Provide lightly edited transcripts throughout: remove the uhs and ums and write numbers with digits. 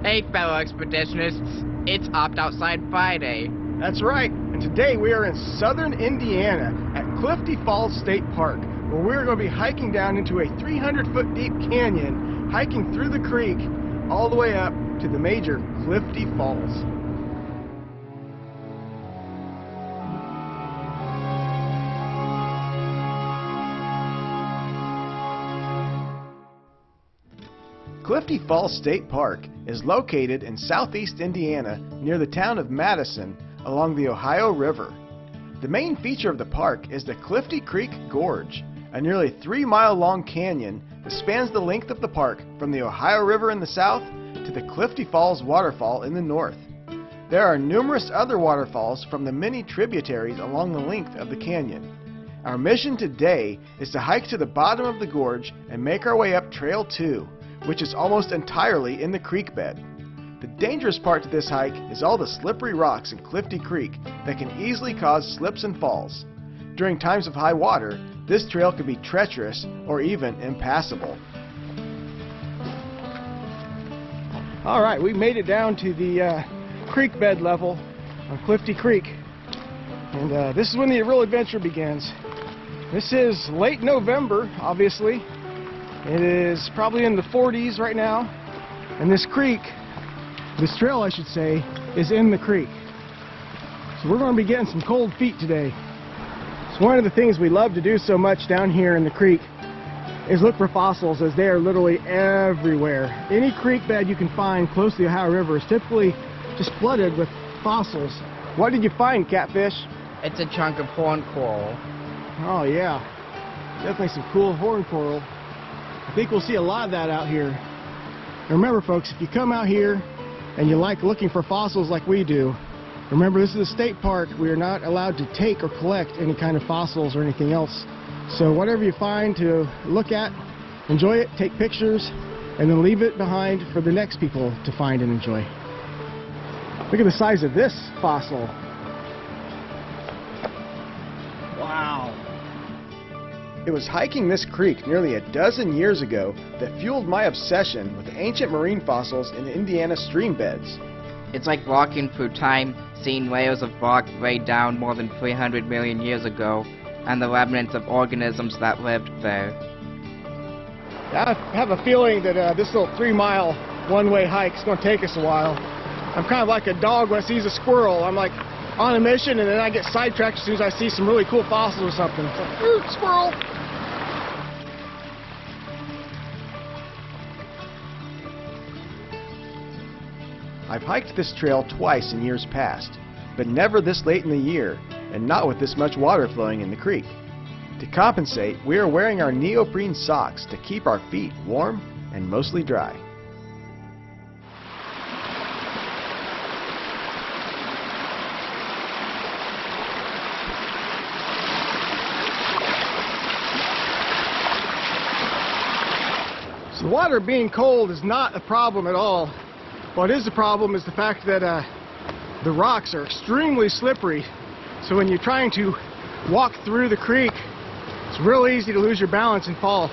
Hey fellow expeditionists, it's Opt Outside Friday. That's right, and today we are in southern Indiana at Clifty Falls State Park, where we're going to be hiking down into a 300-foot deep canyon, hiking through the creek all the way up to the major Clifty Falls. Clifty Falls State Park is located in southeast Indiana near the town of Madison along the Ohio River. The main feature of the park is the Clifty Creek Gorge, a nearly 3-mile-long canyon that spans the length of the park from the Ohio River in the south to the Clifty Falls waterfall in the north. There are numerous other waterfalls from the many tributaries along the length of the canyon. Our mission today is to hike to the bottom of the gorge and make our way up Trail 2, which is almost entirely in the creek bed. The dangerous part to this hike is all the slippery rocks in Clifty Creek that can easily cause slips and falls. During times of high water, this trail can be treacherous or even impassable. Alright, we made it down to the creek bed level on Clifty Creek, and this is when the real adventure begins. This is late November, obviously. It is probably in the 40s right now, and this trail I should say, is in the creek. So we're going to be getting some cold feet today. So one of the things we love to do so much down here in the creek is look for fossils, as they are literally everywhere. Any creek bed you can find close to the Ohio River is typically just flooded with fossils. What did you find, Catfish? It's a chunk of horn coral. Oh yeah, definitely some cool horn coral. I think we'll see a lot of that out here. And remember folks, if you come out here and you like looking for fossils like we do, remember this is a state park. We are not allowed to take or collect any kind of fossils or anything else. So whatever you find to look at, enjoy it, take pictures, and then leave it behind for the next people to find and enjoy. Look at the size of this fossil. Wow. It was hiking this creek nearly a dozen years ago that fueled my obsession with ancient marine fossils in Indiana stream beds. It's like walking through time, seeing layers of rock laid down more than 300 million years ago, and the remnants of organisms that lived there. I have a feeling that this little 3-mile one-way hike is going to take us a while. I'm kind of like a dog when it sees a squirrel. I'm like on a mission, and then I get sidetracked as soon as I see some really cool fossils or something. It's like, ooh, squirrel! I've hiked this trail twice in years past, but never this late in the year, and not with this much water flowing in the creek. To compensate, we are wearing our neoprene socks to keep our feet warm and mostly dry. So the water being cold is not a problem at all. What is the problem is the fact that the rocks are extremely slippery. So when you're trying to walk through the creek, it's real easy to lose your balance and fall.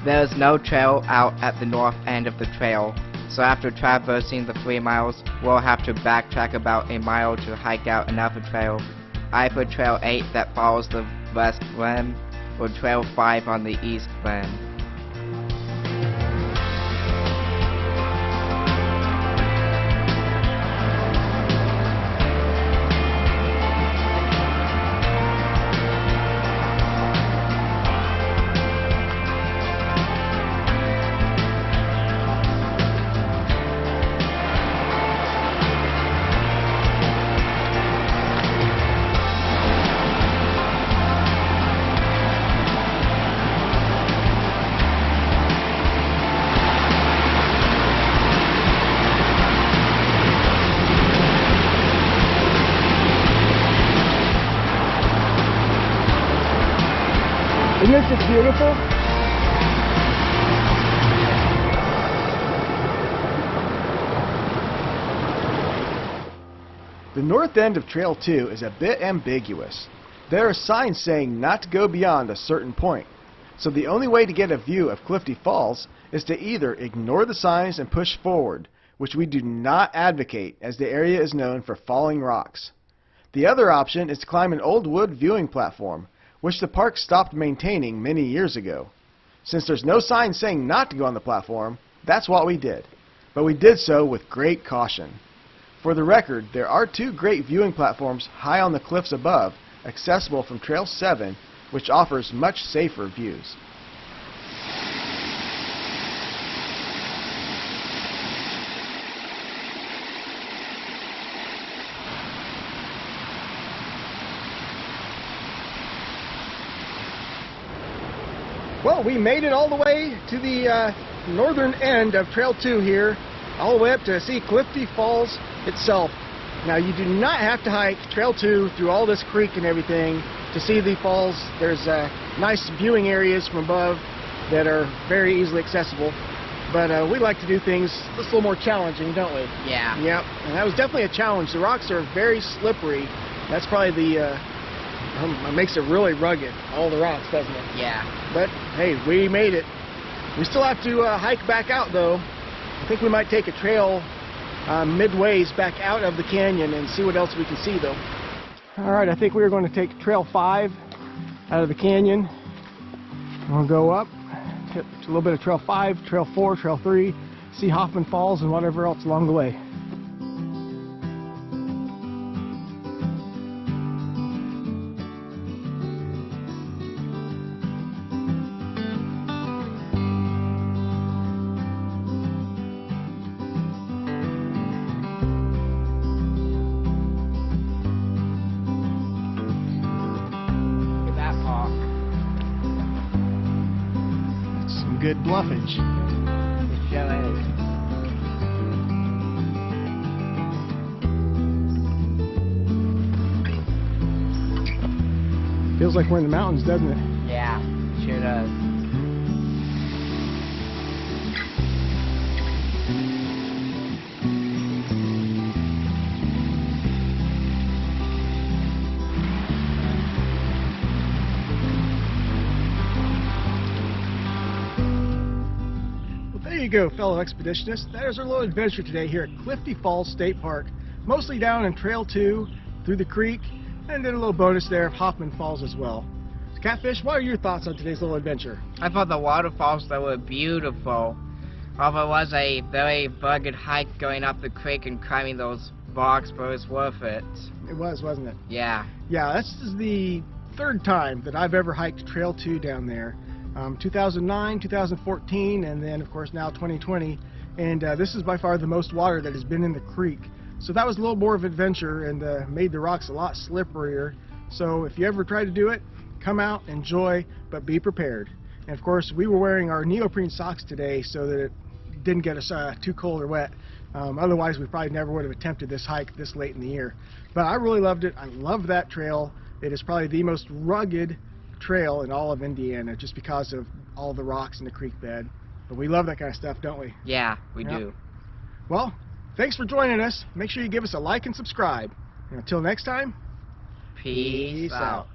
There is no trail out at the north end of the trail, So after traversing the 3 miles, we'll have to backtrack about a mile to hike out another trail. Either Trail 8 that follows the west rim, or Trail 5 on the east rim. Isn't this just beautiful? The north end of Trail 2 is a bit ambiguous. There are signs saying not to go beyond a certain point, so the only way to get a view of Clifty Falls is to either ignore the signs and push forward, which we do not advocate as the area is known for falling rocks. The other option is to climb an old wood viewing platform, which the park stopped maintaining many years ago. Since there's no sign saying not to go on the platform, that's what we did. But we did so with great caution. For the record, there are 2 great viewing platforms high on the cliffs above, accessible from Trail 7, which offers much safer views. Well, we made it all the way to the northern end of Trail 2 here, all the way up to see Clifty Falls itself. Now, you do not have to hike Trail 2 through all this creek and everything to see the falls. There's nice viewing areas from above that are very easily accessible. But we like to do things just a little more challenging, don't we? Yeah. Yep, and that was definitely a challenge. The rocks are very slippery. That's probably the it makes it really rugged, all the rocks, doesn't it? Yeah. But hey, we made it. We still have to hike back out though. I think we might take a trail midways back out of the canyon and see what else we can see though. Alright, I think we're going to take Trail 5 out of the canyon. We'll go up, hit a little bit of Trail 5, Trail 4, Trail 3, see Hoffman Falls and whatever else along the way. Good bluffage. It sure is. Feels like we're in the mountains, doesn't it? Yeah, sure does. There you go, fellow expeditionists. That is our little adventure today here at Clifty Falls State Park. Mostly down in Trail 2, through the creek, and then a little bonus there of Hoffman Falls as well. So Catfish, what are your thoughts on today's little adventure? I thought the waterfalls that were beautiful. Although it was a very rugged hike going up the creek and climbing those rocks, but it was worth it. It was, wasn't it? Yeah. Yeah, this is the 3rd time that I've ever hiked Trail 2 down there. 2009, 2014, and then of course now 2020, and this is by far the most water that has been in the creek, so that was a little more of an adventure and made the rocks a lot slipperier. So if you ever try to do it, come out, enjoy, but be prepared. And of course we were wearing our neoprene socks today so that it didn't get us too cold or wet. Otherwise we probably never would have attempted this hike this late in the year. But I really loved it. I love that trail. It is probably the most rugged trail in all of Indiana just because of all the rocks in the creek bed. But we love that kind of stuff, don't we? Yeah, we do. Well, thanks for joining us. Make sure you give us a like and subscribe. And until next time, Peace out.